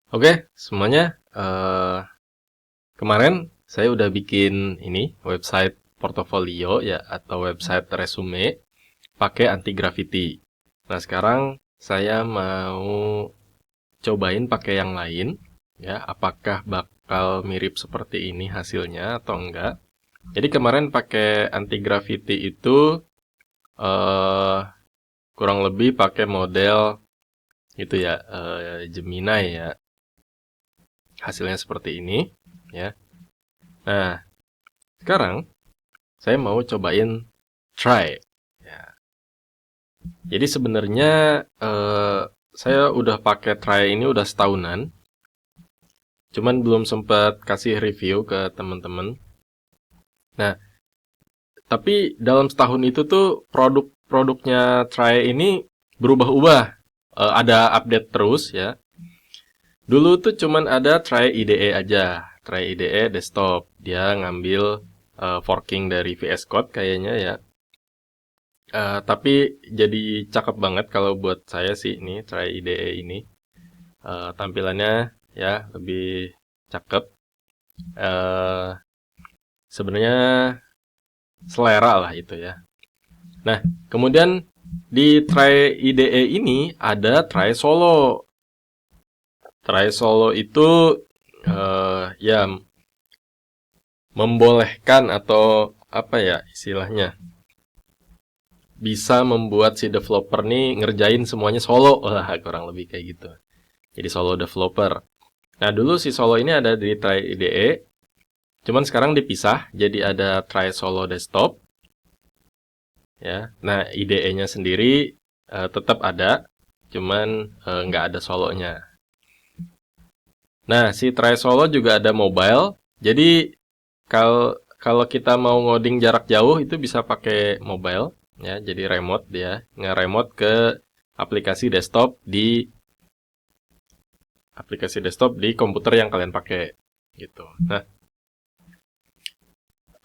Oke, semuanya. Kemarin saya udah bikin ini website portofolio ya atau website resume pakai anti graffiti. Nah, sekarang saya mau cobain pakai yang lain ya. Apakah bakal mirip seperti ini hasilnya atau enggak? Jadi kemarin pakai anti graffiti itu eh kurang lebih pakai model itu ya, Gemini ya. Hasilnya seperti ini ya. Nah, sekarang saya mau cobain try. Ya. Jadi sebenarnya saya udah pakai try ini udah setahunan, cuman belum sempat kasih review ke teman-teman. Nah, tapi dalam setahun itu tuh produk-produknya try ini berubah-ubah. Ada update terus ya. Dulu tuh cuman ada try IDE aja, try IDE desktop. Dia ngambil forking dari VS Code kayaknya ya. Tapi jadi cakep banget kalau buat saya sih ini Try IDE ini. Tampilannya ya lebih cakep. Eh, Sebenarnya selera lah itu ya. Nah, kemudian di Try IDE ini ada Try Solo. Try Solo itu ya membolehkan atau apa ya istilahnya, bisa membuat si developer nih ngerjain semuanya solo lah, kurang lebih kayak gitu. Jadi solo developer. Nah, dulu si Solo ini ada di Try IDE, cuman sekarang dipisah jadi ada Try Solo Desktop ya. Nah, IDE-nya sendiri tetap ada, cuman nggak ada solonya. Nah, si Try Solo juga ada mobile. Jadi kalau kalau kita mau ngoding jarak jauh itu bisa pakai mobile ya, jadi remote dia, nge-remote ke aplikasi desktop di komputer yang kalian pakai gitu. Nah,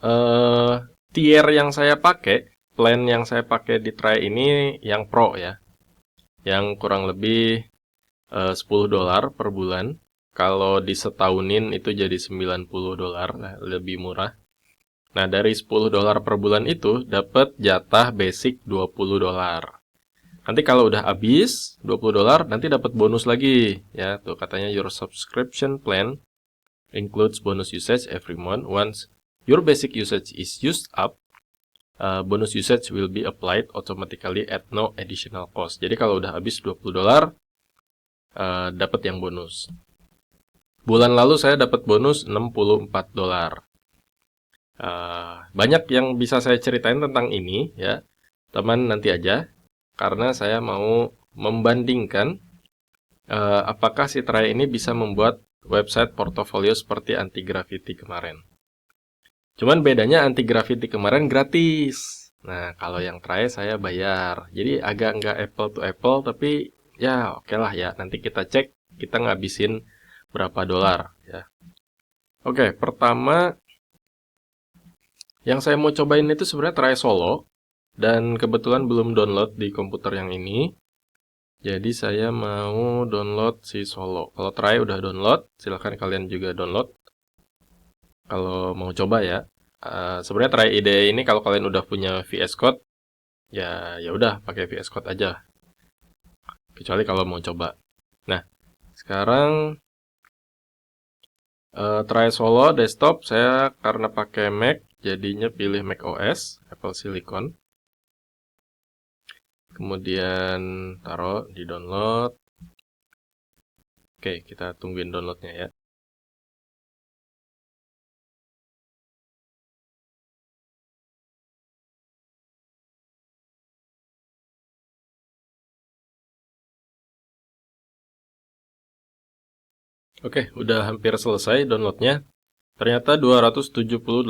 eh tier yang saya pakai, plan yang saya pakai di Try ini yang Pro ya, yang kurang lebih $10 per bulan. Kalau disetahunin itu jadi $90, nah, lebih murah. Nah, dari $10 per bulan itu dapat jatah basic $20. Nanti kalau udah habis $20, nanti dapat bonus lagi ya. Tuh katanya your subscription plan includes bonus usage every month. Once your basic usage is used up, bonus usage will be applied automatically at no additional cost. Jadi kalau udah habis $20, dapat yang bonus. Bulan lalu saya dapat bonus $64. Banyak yang bisa saya ceritain tentang ini ya. Teman nanti aja, karena saya mau membandingkan apakah si Try ini bisa membuat website portofolio seperti anti graffiti kemarin. Cuman bedanya anti graffiti kemarin gratis. Nah, kalau yang Try saya bayar. Jadi agak nggak apple to apple, tapi ya oke lah ya. Nanti kita cek kita ngabisin berapa dolar ya. Oke, pertama yang saya mau cobain itu sebenarnya Try Solo. Dan kebetulan belum download di komputer yang ini. Jadi saya mau download si Solo. Kalau Try udah download, silahkan kalian juga download. Kalau mau coba ya. Sebenarnya Try IDE ini kalau kalian udah punya VS Code, ya udah pakai VS Code aja. Kecuali kalau mau coba. Nah, sekarang Try Solo desktop saya karena pakai Mac, jadinya pilih Mac OS, Apple Silicon. Kemudian taruh di download. Oke, kita tungguin downloadnya ya. Oke, udah hampir selesai downloadnya. Ternyata 278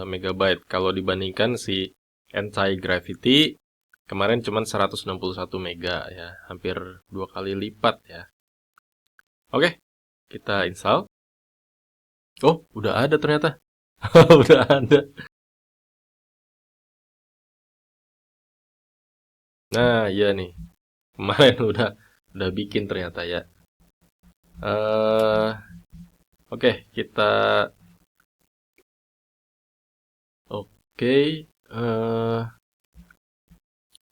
MB. Kalau dibandingkan si Anti-Gravity kemarin cuma 161 mega ya, hampir 2 kali lipat ya. Oke, kita install. Oh, udah ada ternyata. Udah ada. Nah, iya nih. Kemarin udah bikin ternyata ya. Oke, kita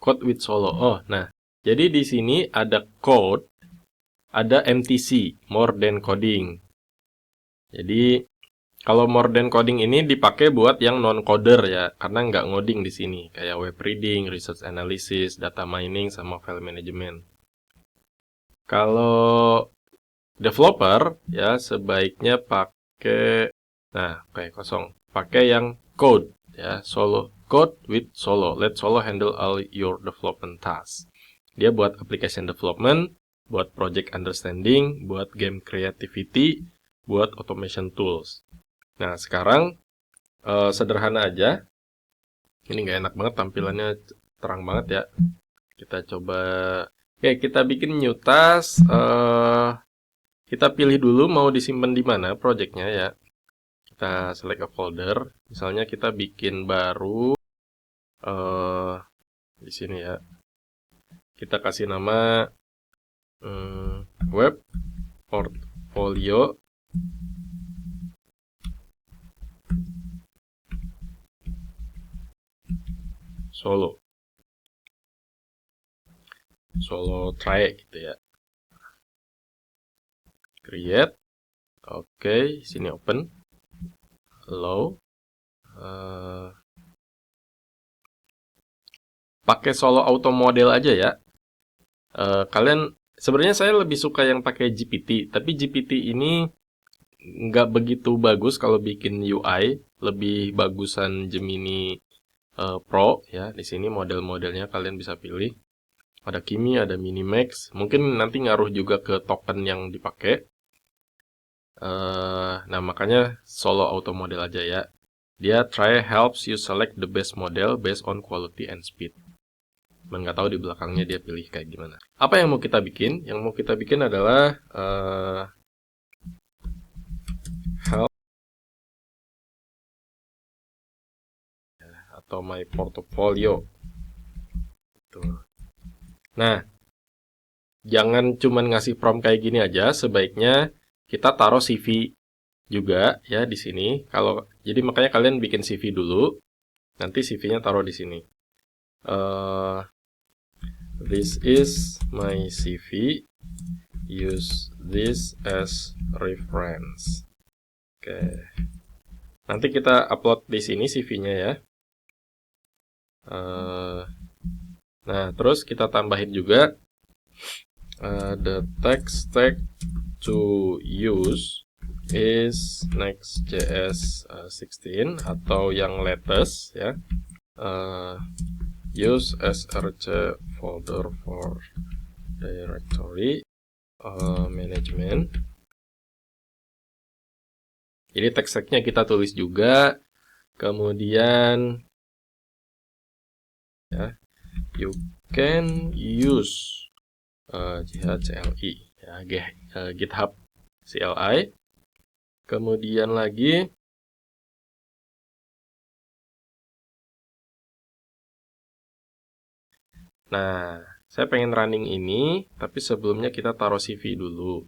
code with Solo. Oh, nah, jadi di sini ada code, ada MTC, more than coding. Jadi kalau more than coding ini dipakai buat yang non-coder ya, karena nggak ngoding di sini, kayak web reading, research analysis, data mining, sama file management. Kalau developer ya sebaiknya pakai, nah kayak kosong, pakai yang code ya, Solo, code with Solo. Let Solo handle all your development tasks. Dia buat application development, buat project understanding, buat game creativity, buat automation tools. Nah, sekarang sederhana aja. Ini nggak enak banget tampilannya, terang banget ya. Kita coba, oke, kita bikin new task. Kita pilih dulu mau disimpan di mana projectnya ya. Kita select a folder. Misalnya kita bikin baru di sini ya. Kita kasih nama web portfolio Solo try gitu ya. Create. Oke, sini open. Allow. Pakai Solo auto model aja ya. Kalian sebenarnya saya lebih suka yang pakai GPT, tapi GPT ini nggak begitu bagus kalau bikin UI, lebih bagusan Gemini Pro ya. Di sini model-modelnya kalian bisa pilih. Ada Kimi, ada Minimax. Mungkin nanti ngaruh juga ke token yang dipakai. Nah, makanya Solo auto model aja ya. Dia try helps you select the best model based on quality and speed. Nggak tahu di belakangnya dia pilih kayak gimana. Apa yang mau kita bikin? Yang mau kita bikin adalah help atau my portfolio. Tuh. Nah, jangan cuman ngasih prompt kayak gini aja. Sebaiknya kita taruh CV juga ya di sini. Jadi makanya kalian bikin CV dulu. Nanti CV-nya taruh di sini. This is my CV. Use this as reference. Oke. Nanti kita upload di sini CV-nya ya. Nah, terus kita tambahin juga the text tag to use is Next.js 16 atau yang latest ya. Use src folder for directory management. Jadi text tag-nya kita tulis juga. Kemudian ya, you can use CLI ya, GitHub CLI. Kemudian lagi nah, saya pengen running ini, tapi sebelumnya kita taruh CV dulu.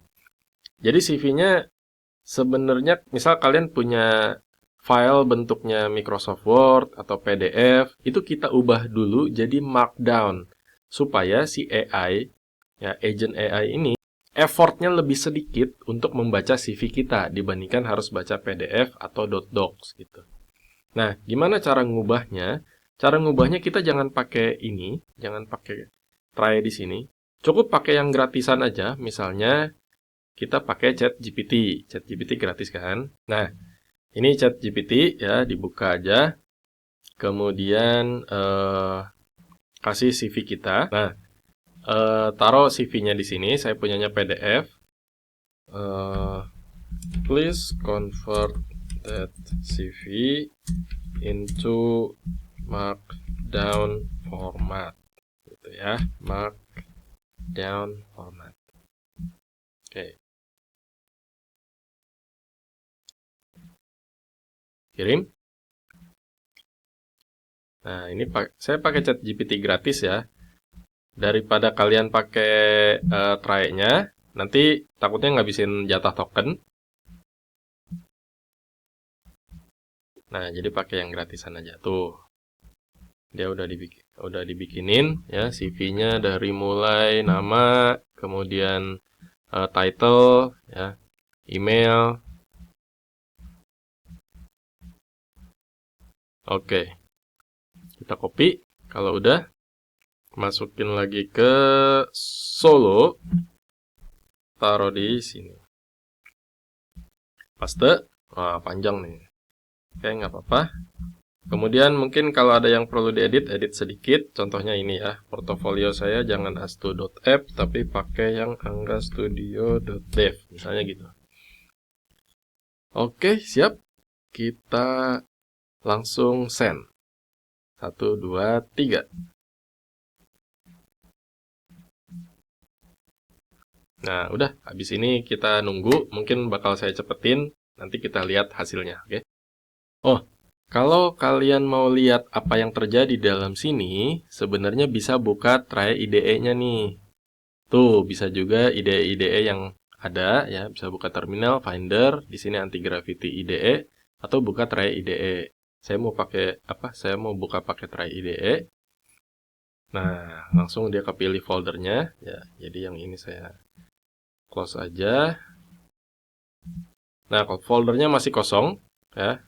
Jadi CV-nya sebenarnya misal kalian punya file bentuknya Microsoft Word atau PDF, itu kita ubah dulu jadi Markdown supaya si AI ya, agent AI ini effortnya lebih sedikit untuk membaca CV kita dibandingkan harus baca PDF atau .docs gitu. Nah, gimana cara ngubahnya? Cara ngubahnya kita jangan pakai ini, jangan pakai try di sini. Cukup pakai yang gratisan aja, misalnya kita pakai ChatGPT. ChatGPT gratis kan? Nah, ini ChatGPT ya, dibuka aja. Kemudian kasih CV kita. Nah, taruh CV-nya di sini. Saya punyanya PDF. Please convert that CV into Markdown format, gitu ya. Markdown format. Oke. Kirim. Nah, ini saya pakai ChatGPT gratis ya. Daripada kalian pakai try-nya, nanti takutnya ngabisin jatah token. Nah, jadi pakai yang gratisan aja tuh. Dia udah dibikinin ya CV-nya dari mulai nama, kemudian title ya, email. Oke. Kita copy. Kalau udah, masukin lagi ke Solo. Taruh di sini. Paste. Wah, panjang nih. Oke, nggak apa-apa. Kemudian mungkin kalau ada yang perlu diedit, edit sedikit. Contohnya ini ya, portofolio saya jangan astu.app, tapi pakai yang anggastudio.dev, misalnya gitu. Oke, siap. Kita langsung send. 1, 2, 3. Nah, udah. Habis ini kita nunggu. Mungkin bakal saya cepetin. Nanti kita lihat hasilnya, oke? Oh, kalau kalian mau lihat apa yang terjadi dalam sini, sebenarnya bisa buka try IDE-nya nih. Tuh, bisa juga IDE-IDE yang ada ya, bisa buka terminal, Finder, di sini anti-gravity IDE, atau buka try IDE. Saya mau pakai apa? Saya mau buka pakai try IDE. Nah, langsung dia kepilih foldernya ya. Jadi yang ini saya close aja. Nah, kalau foldernya masih kosong ya.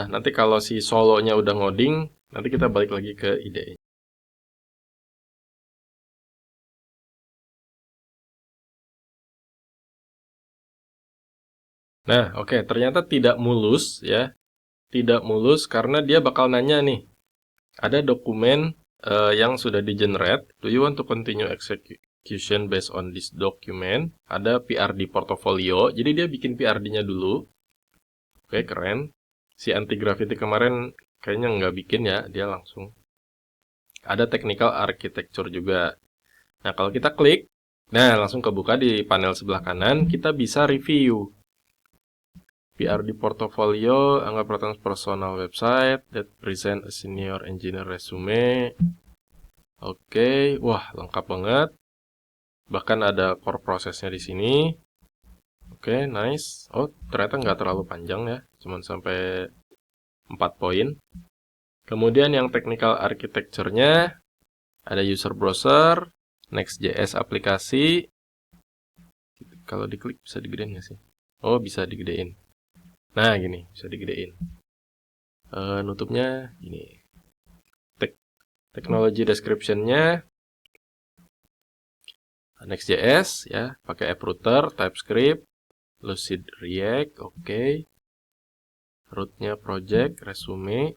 Nanti kalau si solonya udah ngoding, nanti kita balik lagi ke IDE. Nah, oke, ternyata tidak mulus ya. Tidak mulus karena dia bakal nanya nih. Ada dokumen yang sudah di-generate. Do you want to continue execution based on this document? Ada PRD portfolio. Jadi dia bikin PRD-nya dulu. Oke, keren. Si anti-gravity kemarin kayaknya nggak bikin ya. Dia langsung. Ada technical architecture juga. Nah, kalau kita klik, nah langsung kebuka di panel sebelah kanan. Kita bisa review. PRD portfolio, anggap personal website that present a senior engineer resume. Oke, wah lengkap banget. Bahkan ada core prosesnya di sini. Oke, nice. Oh, ternyata nggak terlalu panjang ya, cuman sampai 4 poin. Kemudian yang technical architecture-nya ada user browser, Next.js aplikasi. Kalau diklik bisa digedein nggak sih? Oh, bisa digedein. Nah, gini, bisa digedein. Nutupnya gini. Technology description-nya Next.js ya, pakai app router, TypeScript, Lucid React, oke. Root-nya project, resume.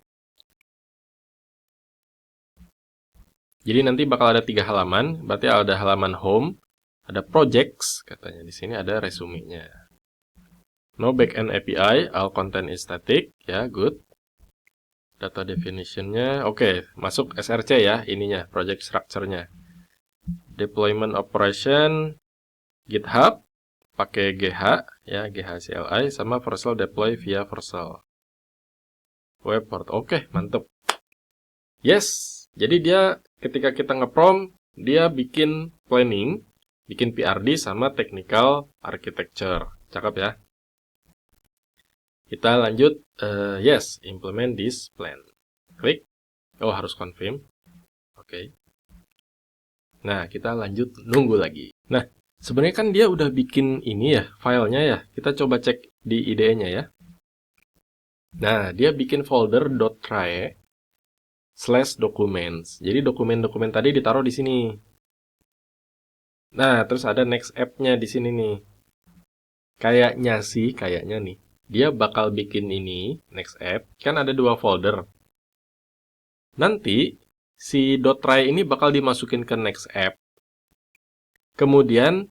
Jadi nanti bakal ada 3 halaman, berarti ada halaman home, ada projects, katanya di sini ada resume-nya. No backend API, all content is static, ya, good. Data definition-nya, oke, masuk SRC ya, ininya, project structure-nya. Deployment operation, GitHub, pakai GH, ya, GH CLI, sama Vercel deploy via Vercel. Webport, oke, mantep. Yes, jadi dia ketika kita nge-prompt, dia bikin planning, bikin PRD sama technical architecture. Cakep ya. Kita lanjut, yes, implement this plan. Klik. Oh, harus confirm. Oke. Nah, kita lanjut nunggu lagi. Nah, sebenarnya kan dia udah bikin ini ya, filenya ya. Kita coba cek di IDE-nya ya. Nah, dia bikin folder .try/documents. Jadi dokumen-dokumen tadi ditaruh di sini. Nah, terus ada next app-nya di sini nih. Kayaknya nih, dia bakal bikin ini, next app, kan ada 2 folder. Nanti, si .try ini bakal dimasukin ke next app. Kemudian,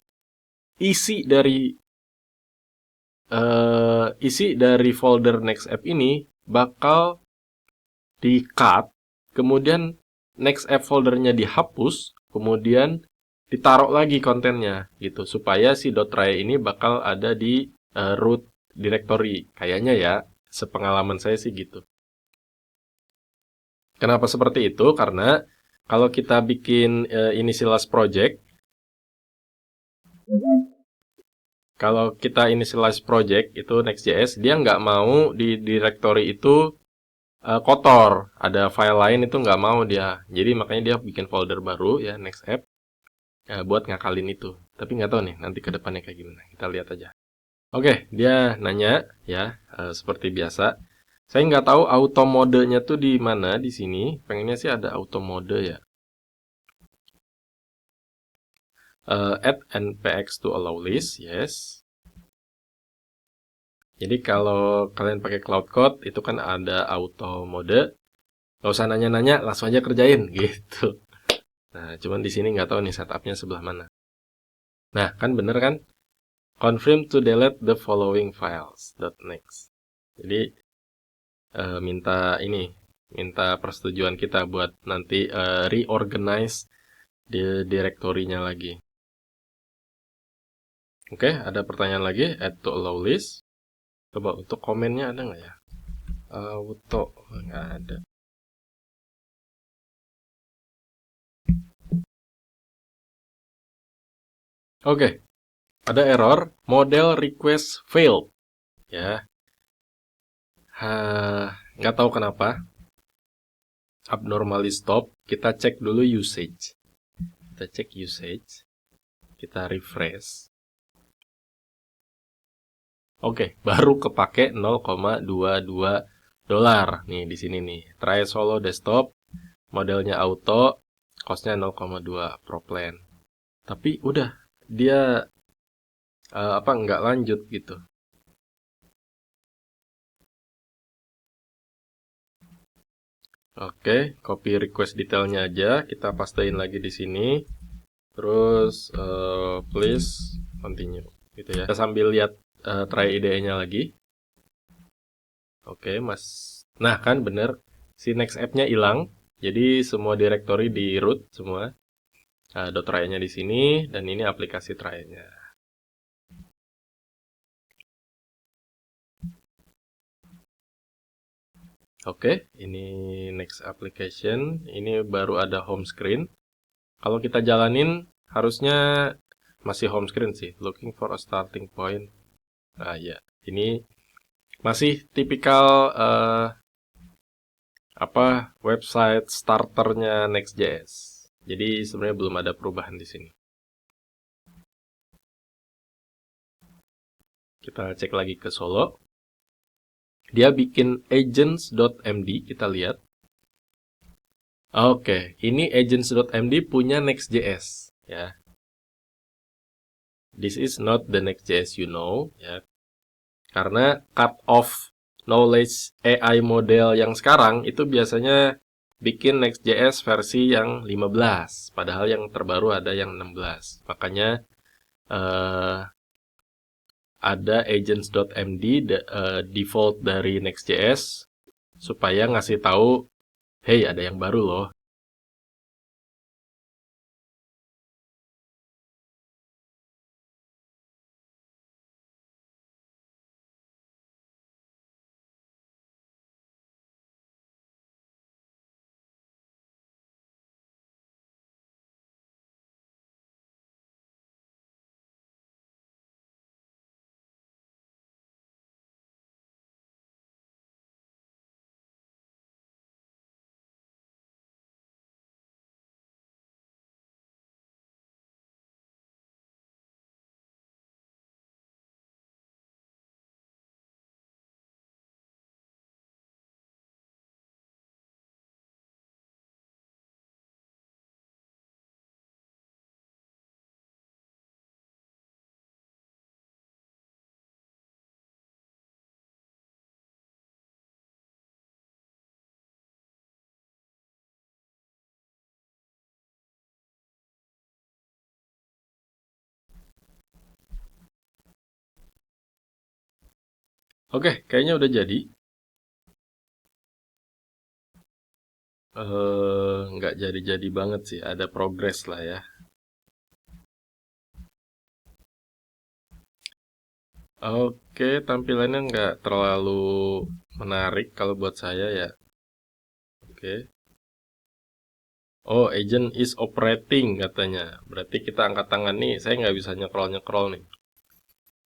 isi dari folder next app ini bakal di-cut, kemudian next app foldernya dihapus, kemudian ditaruh lagi kontennya gitu supaya si .try ini bakal ada di root directory. Kayaknya ya, sepengalaman saya sih gitu. Kenapa seperti itu? Karena kalau kita bikin initialize project, kalau kita initialize project itu Next.js, dia nggak mau di directory itu kotor. Ada file lain itu nggak mau dia. Jadi makanya dia bikin folder baru ya, Next App, buat ngakalin itu. Tapi nggak tahu nih nanti ke depannya kayak gimana. Kita lihat aja. Oke, dia nanya ya, seperti biasa. Saya nggak tahu auto modenya tuh di mana di sini. Pengennya sih ada auto mode ya. Add npx to allow list, yes. Jadi kalau kalian pakai Cloud Code itu kan ada auto mode. Gak usah nanya-nanya, langsung aja kerjain gitu. Nah, cuman di sini nggak tahu nih setupnya sebelah mana. Nah, kan bener kan? Confirm to delete the following files. Next. Jadi minta persetujuan kita buat nanti reorganize di direktorinya lagi. Oke, ada pertanyaan lagi, add to allow list. Coba untuk komennya ada nggak ya? Auto, nggak ada. Oke, ada error, model request failed. Ya, nggak tahu kenapa. Abnormally stop. Kita cek dulu usage. Kita cek usage. Kita refresh. Oke, baru kepake 0,22 dolar. Nih di sini nih. Try solo desktop. Modelnya auto. Costnya 0,2 per plan. Tapi udah dia nggak lanjut gitu. Oke, copy request detailnya aja, kita pastein lagi di sini. Terus please continue gitu ya. Kita sambil lihat try IDE-nya lagi. Oke, Mas. Nah, kan bener si next app-nya hilang. Jadi semua directory di root semua. .try-nya di sini dan ini aplikasi try-nya. Oke, ini next application. Ini baru ada home screen. Kalau kita jalanin, harusnya masih home screen sih. Looking for a starting point. Nah ya, ini masih tipikal website starternya Next.js. Jadi sebenarnya belum ada perubahan di sini. Kita cek lagi ke Solo. Dia bikin agents.md, kita lihat. Oke, ini agents.md punya Next.js ya. This is not the Next.js you know ya. Karena cut off knowledge AI model yang sekarang itu biasanya bikin Next.js versi yang 15, padahal yang terbaru ada yang 16. Makanya ada agents.md default dari Next.js supaya ngasih tahu, hey ada yang baru loh. Oke, kayaknya udah jadi. Nggak jadi-jadi banget sih, ada progress lah ya. Oke, tampilannya nggak terlalu menarik kalau buat saya ya. Oke. Oh, agent is operating katanya. Berarti kita angkat tangan nih, saya nggak bisa nyekrol-nyekrol nih.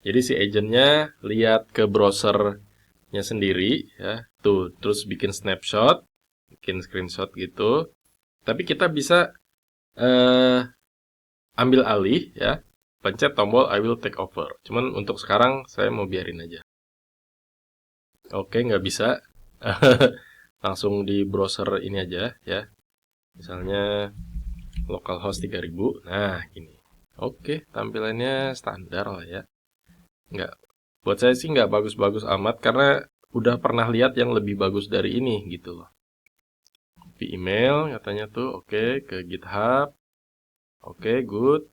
Jadi si agentnya lihat ke browsernya sendiri ya, tuh, terus bikin snapshot, bikin screenshot gitu. Tapi kita bisa ambil alih ya, pencet tombol I will take over. Cuman untuk sekarang saya mau biarin aja. Oke, nggak bisa. Langsung di browser ini aja ya. Misalnya localhost 3000. Nah, gini. Oke, tampilannya standar lah ya. Nggak, buat saya sih nggak bagus-bagus amat karena udah pernah lihat yang lebih bagus dari ini gitu loh. Copy email katanya tuh, oke, ke GitHub. Oke, good.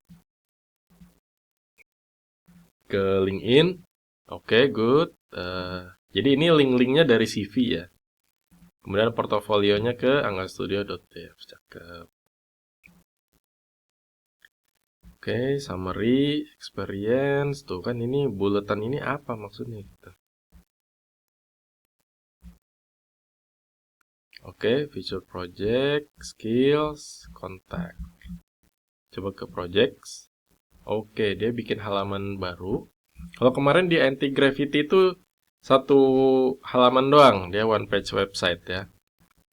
Ke LinkedIn. Oke, good. Jadi ini link-linknya dari CV ya. Kemudian portofolionya ke anggastudio.dev. Cakep. Oke, summary, experience. Tuh kan ini bulletin ini apa maksudnya gitu. Oke, feature project, skills, contact. Coba ke projects. Oke, dia bikin halaman baru. Kalau kemarin di anti-gravity itu satu halaman doang, dia one page website ya.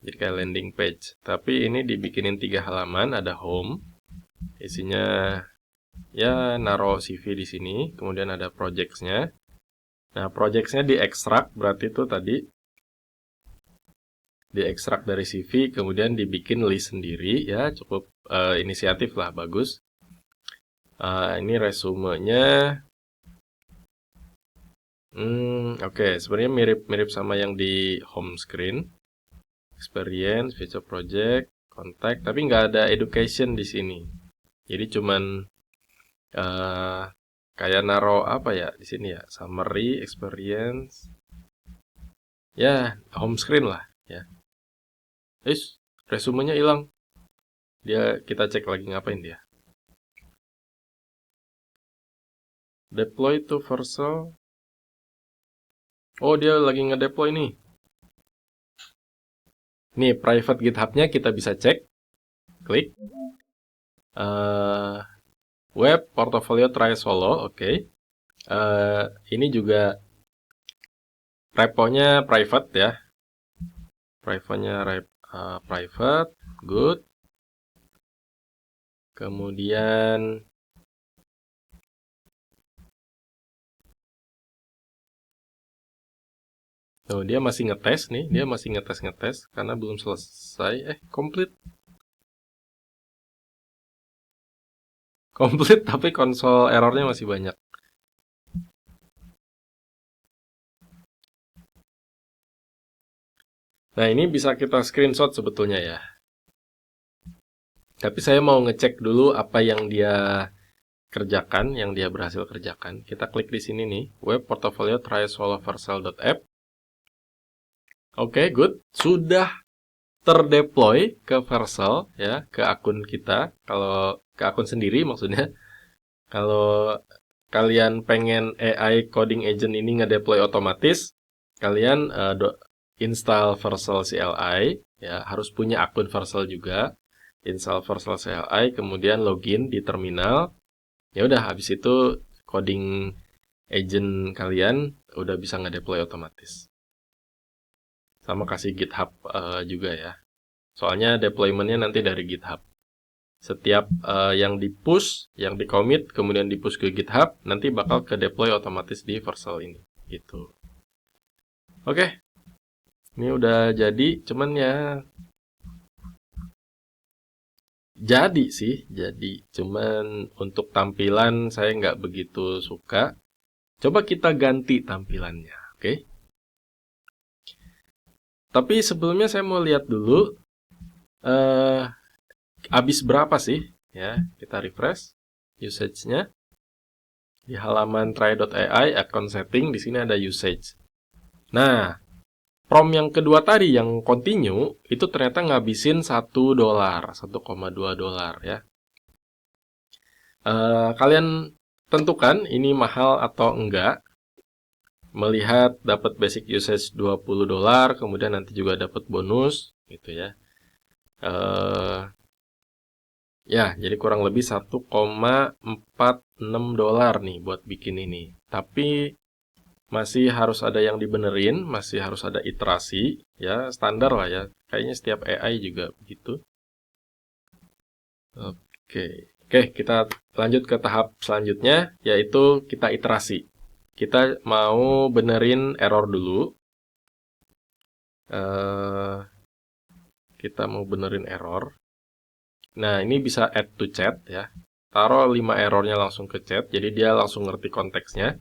Jadi kayak landing page. Tapi ini dibikinin 3 halaman, ada home. Isinya ya naruh CV di sini, kemudian ada projects-nya. Nah, projects-nya diekstrak, berarti itu tadi diekstrak dari CV, kemudian dibikin list sendiri ya, cukup inisiatif lah, bagus. Ini resumenya. Oke, sebenarnya mirip-mirip sama yang di home screen. Experience, feature project, contact, tapi nggak ada education di sini. Jadi cuman kayak naro apa ya di sini ya, summary, experience, ya home screen lah ya. Resumenya hilang. Kita cek lagi ngapain dia. Deploy to Vercel. Oh, dia lagi ngedeploy nih. Nih, private GitHub-nya kita bisa cek. Klik. Web portfolio try solo, oke. Ini juga repo-nya private ya. Repo-nya private, good. Kemudian tuh, dia masih ngetes nih, dia masih ngetes karena belum selesai. Complete. Complete tapi konsol errornya masih banyak. Nah, ini bisa kita screenshot sebetulnya ya. Tapi saya mau ngecek dulu apa yang dia kerjakan, yang dia berhasil kerjakan. Kita klik di sini nih, web portfolio try-solve-vercel.app. Oke, good. Sudah terdeploy ke Vercel ya, ke akun kita. Kalau ke akun sendiri maksudnya. Kalau kalian pengen AI coding agent ini ngedeploy otomatis, kalian install Vercel CLI ya, harus punya akun Vercel juga. Install Vercel CLI, kemudian login di terminal. Ya udah, habis itu coding agent kalian udah bisa ngedeploy otomatis. Sama kasih GitHub juga ya. Soalnya deploymentnya nanti dari GitHub. Setiap yang di-push, yang di-commit, kemudian di-push ke GitHub, nanti bakal ke deploy otomatis di Vercel ini. Gitu. Oke. Ini udah jadi, cuman ya jadi sih, jadi. Cuman untuk tampilan saya nggak begitu suka. Coba kita ganti tampilannya, oke? Tapi sebelumnya saya mau lihat dulu habis berapa sih? Ya, kita refresh usage-nya. Di halaman try.ai account setting di sini ada usage. Nah, prompt yang kedua tadi yang continue itu ternyata ngabisin $1, $1,2 ya. Kalian tentukan ini mahal atau enggak. Melihat dapat basic usage $20, kemudian nanti juga dapat bonus gitu ya. Ya, jadi kurang lebih 1,46 dolar nih buat bikin ini. Tapi masih harus ada yang dibenerin, masih harus ada iterasi, ya standar lah ya. Kayaknya setiap AI juga begitu. Oke, oke kita lanjut ke tahap selanjutnya, yaitu kita iterasi. Kita mau benerin error dulu. Eh, kita mau benerin error. Nah, ini bisa add to chat ya. Taruh 5 errornya langsung ke chat, jadi dia langsung ngerti konteksnya.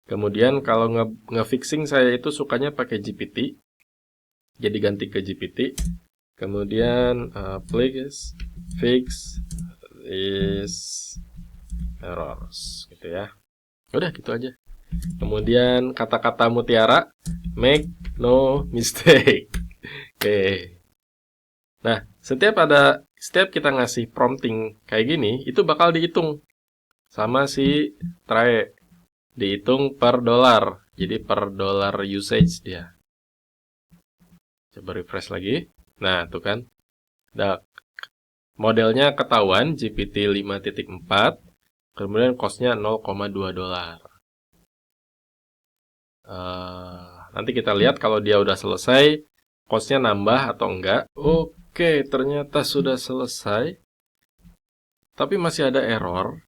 Kemudian kalau nge-fixing saya itu sukanya pakai GPT, jadi ganti ke GPT. Kemudian please fix is errors gitu ya. Udah gitu aja. Kemudian kata-kata mutiara, make no mistake. Oke. Nah, setiap kita ngasih prompting kayak gini, itu bakal dihitung sama si Trae. Dihitung per dolar. Jadi per dolar usage dia. Coba refresh lagi. Nah, tuh kan. Nah, modelnya ketahuan GPT 5.4. Kemudian costnya 0,2 dolar. Nanti kita lihat kalau dia udah selesai, costnya nambah atau enggak. Oke, ternyata sudah selesai. Tapi masih ada error.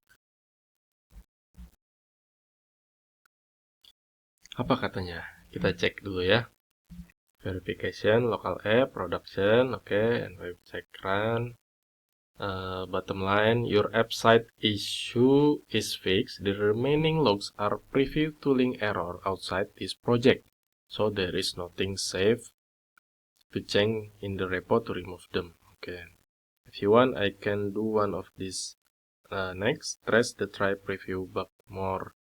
Apa katanya? Kita cek dulu ya. Verification, local app, production, oke, and web check run. Bottom line, your app site issue is fixed. The remaining logs are preview tooling error outside this project. So there is nothing safe to change in the repo to remove them. Okay. If you want, I can do one of these next. Trace the try preview bug more.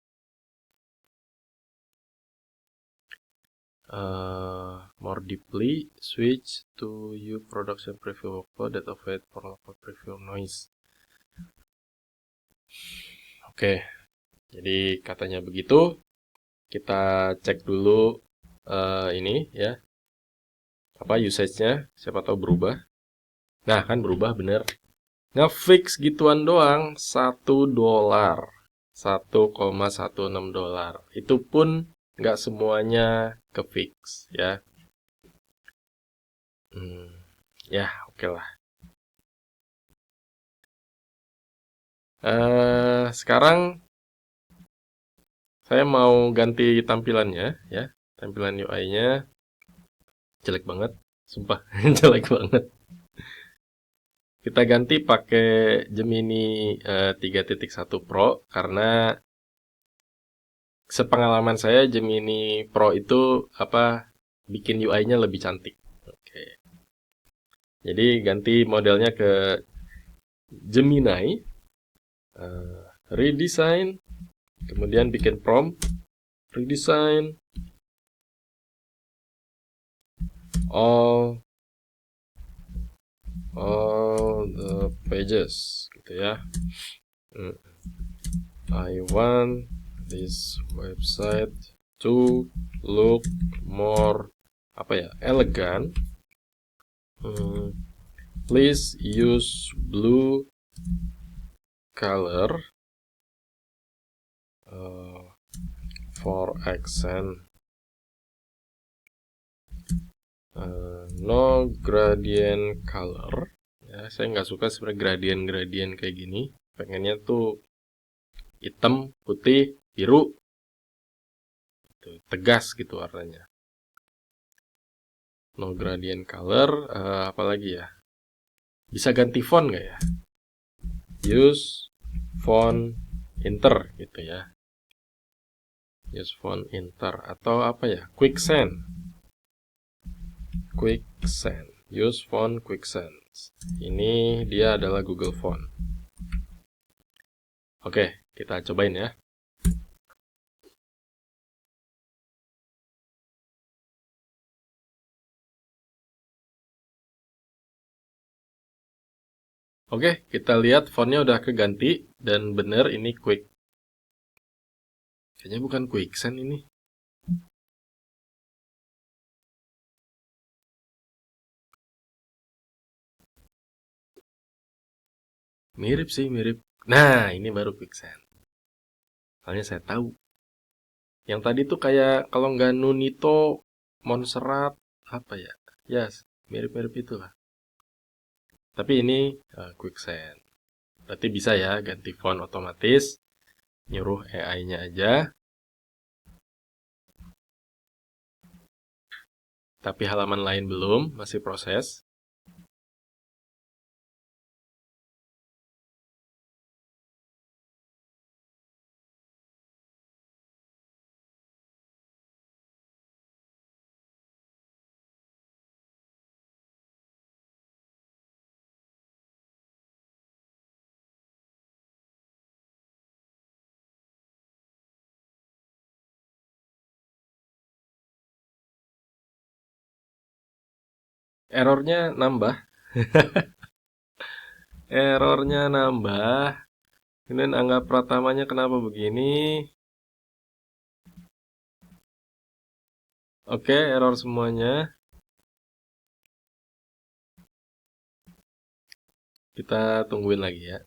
More deeply, switch to your production preview workflow that avoid for local preview noise. Oke, jadi katanya begitu. Kita cek dulu ini ya, apa usage-nya, siapa tahu berubah. Nah, kan berubah bener. Nge-fix gituan doang 1 dolar. 1,16 dolar. Itu pun nggak semuanya ke-fix ya. Ya, oke lah. Sekarang saya mau ganti tampilannya ya. Tampilan UI-nya jelek banget. Sumpah, jelek banget. Kita ganti pakai Gemini 3.1 Pro karena sepengalaman saya Gemini Pro itu bikin UI-nya lebih cantik. Oke. Jadi ganti modelnya ke Gemini, redesign, kemudian bikin prompt, redesign all the pages gitu ya. I want this website to look more elegant. Please use blue color for accent. No gradient color. Ya, saya nggak suka sebenarnya gradient kayak gini. Pengennya tuh hitam, putih, biru, tegas gitu warnanya. No gradient color, apalagi ya? Bisa ganti font nggak ya? Use font Inter gitu ya. Use font Inter atau apa ya? Quicksand. Quicksand. Use font Quicksand. Ini dia adalah Google Font. Oke, kita cobain ya. Oke, kita lihat fontnya udah keganti dan bener ini Quick. Kayaknya bukan Quicksand ini. Mirip sih, mirip. Nah, ini baru Quicksand. Soalnya saya tahu. Yang tadi tuh kayak kalau nggak Nunito, Montserrat, apa ya? Yes, mirip-mirip itulah. Tapi ini Quicksand. Berarti bisa ya ganti font otomatis. Nyuruh AI-nya aja. Tapi halaman lain belum, masih proses. Errornya nambah. Errornya nambah. Kemudian angka pratamanya kenapa begini? Oke, error semuanya. Kita tungguin lagi ya.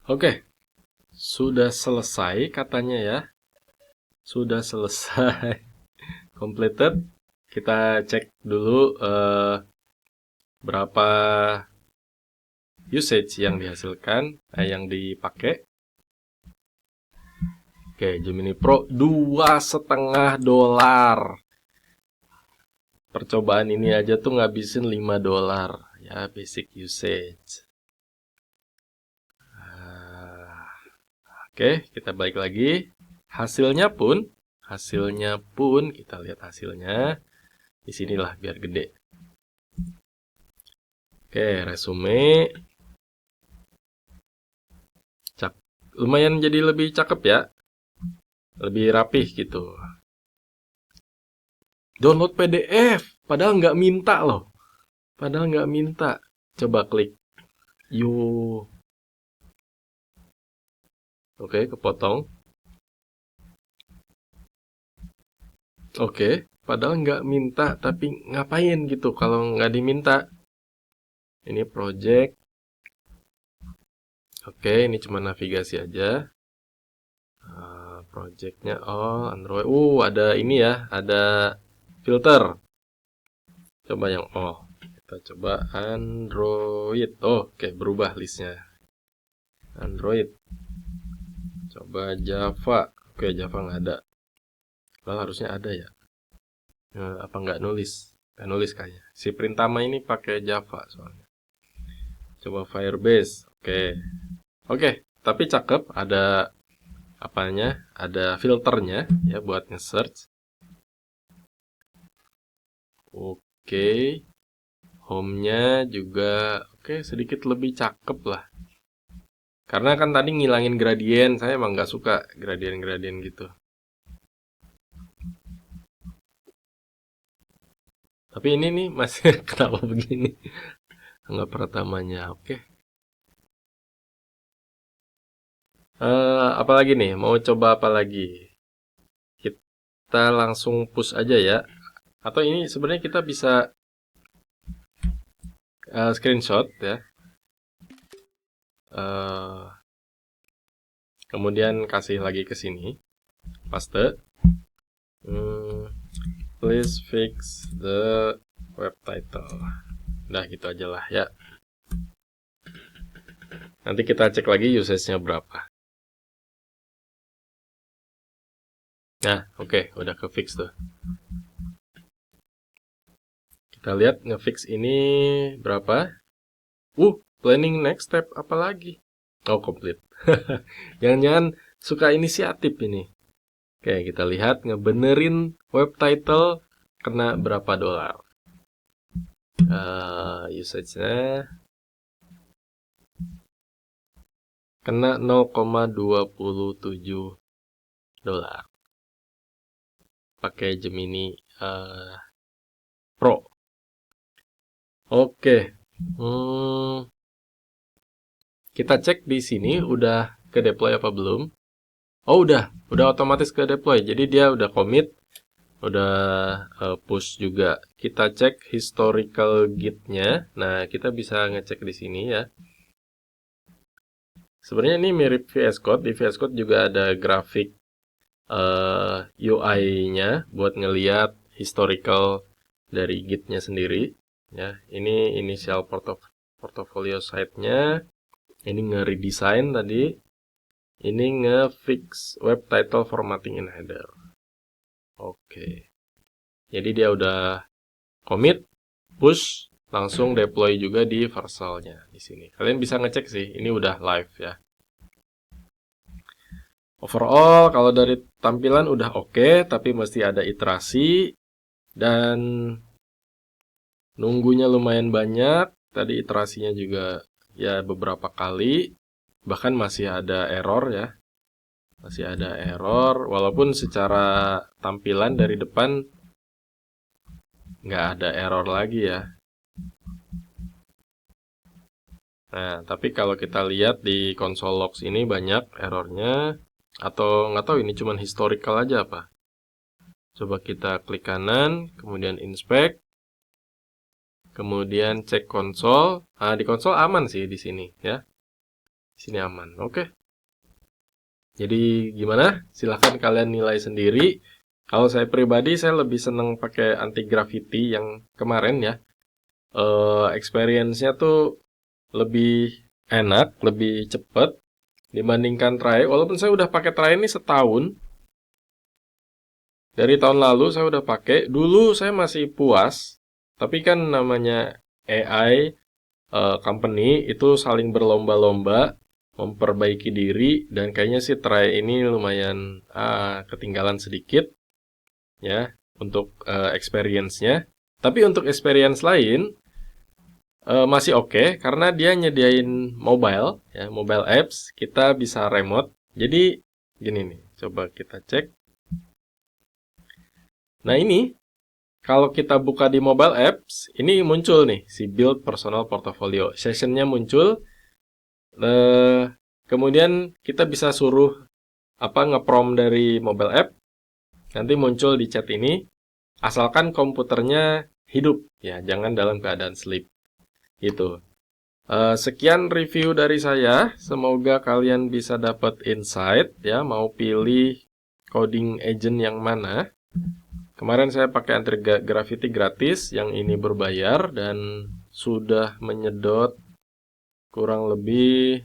Oke, sudah selesai katanya ya. Sudah selesai. Completed. Kita cek dulu berapa usage yang dihasilkan, yang dipakai. Oke, Gemini Pro $2,5. Percobaan ini aja tuh ngabisin $5 ya, basic usage. Oke, kita balik lagi. Hasilnya pun kita lihat hasilnya. Di sinilah biar gede. Oke, resume. Lumayan jadi lebih cakep ya. Lebih rapih gitu. Download PDF. Padahal nggak minta loh. Padahal nggak minta. Coba klik. Yuk. Oke, kepotong. Oke, padahal nggak minta. Tapi ngapain gitu kalau nggak diminta. Ini project. Oke, ini cuma navigasi aja. Projectnya Android. Ada ini ya, ada filter. Coba yang kita coba Android. Oke, berubah listnya. Android. Coba Java. Oke, Java nggak ada. Well, harusnya ada ya. Apa nggak nulis? Nggak nulis kayaknya. Si Printama ini pakai Java soalnya. Coba Firebase. Oke, tapi cakep. Ada apanya? Ada filternya ya buat nge-search. Oke. Home-nya juga sedikit lebih cakep lah. Karena kan tadi ngilangin gradien, saya emang nggak suka gradien-gradien gitu. Tapi ini nih masih kenapa begini? Nggak pertamanya, oke. Apa lagi nih? Mau coba apa lagi? Kita langsung push aja ya. Atau ini sebenarnya kita bisa screenshot ya. Kemudian kasih lagi ke sini, paste. Please fix the web title. Udah gitu aja lah ya. Nanti kita cek lagi usage-nya berapa. Nah, udah ke fix tuh. Kita lihat nge-fix ini berapa. Planning next step apa lagi? Complete. Jangan-jangan suka inisiatif ini. Oke, kita lihat ngebenerin web title kena berapa dolar. Usage-nya kena $0,27. pakai Gemini Pro. Oke. Kita cek di sini udah ke deploy apa belum. Oh, udah otomatis ke deploy. Jadi dia udah commit, udah push juga. Kita cek historical git-nya. Nah, kita bisa ngecek di sini ya. Sebenarnya ini mirip VS Code. Di VS Code juga ada grafik UI-nya buat ngeliat historical dari git-nya sendiri. Ya, ini initial portfolio site-nya. Ini nge-redesign tadi. Ini nge-fix web title formatting in header. Oke. Jadi dia udah commit, push, langsung deploy juga di Vercel-nya di sini. Kalian bisa ngecek sih, ini udah live ya. Overall, kalau dari tampilan udah oke, tapi mesti ada iterasi dan nunggunya lumayan banyak. Tadi iterasinya juga ya beberapa kali, bahkan masih ada error ya. Masih ada error, walaupun secara tampilan dari depan nggak ada error lagi ya. Nah, tapi kalau kita lihat di console logs ini banyak errornya, atau nggak tahu ini cuman historical aja apa. Coba kita klik kanan, kemudian inspect, kemudian cek konsol. Nah, di konsol aman sih di sini ya. Di sini aman. Oke. Jadi gimana? Silahkan kalian nilai sendiri. Kalau saya pribadi, saya lebih seneng pakai anti-gravity yang kemarin ya. Experience-nya tuh lebih enak, lebih cepat dibandingkan try. Walaupun saya udah pakai try ini setahun. Dari tahun lalu saya udah pakai. Dulu saya masih puas. Tapi kan namanya AI company itu saling berlomba-lomba memperbaiki diri, dan kayaknya sih try ini lumayan ketinggalan sedikit ya untuk experience-nya. Tapi untuk experience lain masih oke, karena dia nyediain mobile ya, mobile apps, kita bisa remote. Jadi gini nih, coba kita cek. Nah, ini kalau kita buka di mobile apps, ini muncul nih si build personal portfolio. Session-nya muncul. Kemudian kita bisa suruh nge-prompt dari mobile app. Nanti muncul di chat ini. Asalkan komputernya hidup ya, jangan dalam keadaan sleep. Gitu. Sekian review dari saya. Semoga kalian bisa dapat insight ya, mau pilih coding agent yang mana. Kemarin saya pakai anti-gravity gratis, yang ini berbayar dan sudah menyedot kurang lebih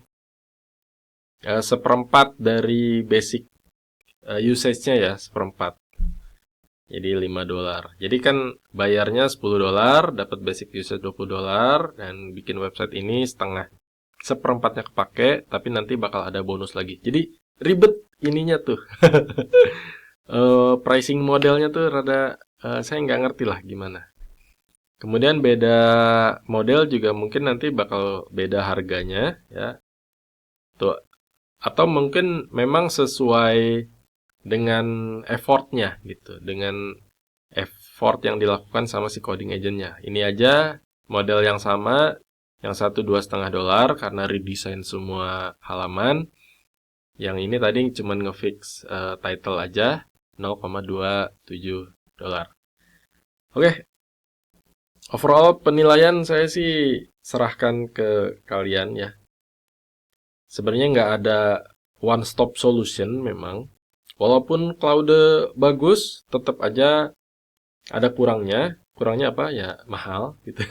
seperempat dari basic usage-nya ya, seperempat. Jadi $5. Jadi kan bayarnya $10, dapat basic usage $20, dan bikin website ini seperempatnya kepake, tapi nanti bakal ada bonus lagi. Jadi ribet ininya tuh. Pricing modelnya tuh rada saya nggak ngerti lah gimana. Kemudian beda model juga mungkin nanti bakal beda harganya ya. Tuh. Atau mungkin memang sesuai dengan effortnya gitu, dengan effort yang dilakukan sama si coding agentnya. Ini aja model yang sama, yang satu $2,5 karena redesign semua halaman. Yang ini tadi cuma ngefix title aja, $0,27. Oke. Overall penilaian saya sih serahkan ke kalian ya. Sebenarnya nggak ada one stop solution memang. Walaupun Claude bagus, tetap aja ada kurangnya. Kurangnya apa? Ya mahal gitu.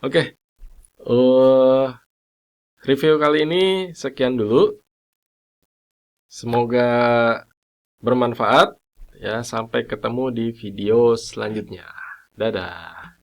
Oke. Review kali ini sekian dulu. Semoga bermanfaat ya. Sampai ketemu di video selanjutnya. Dadah.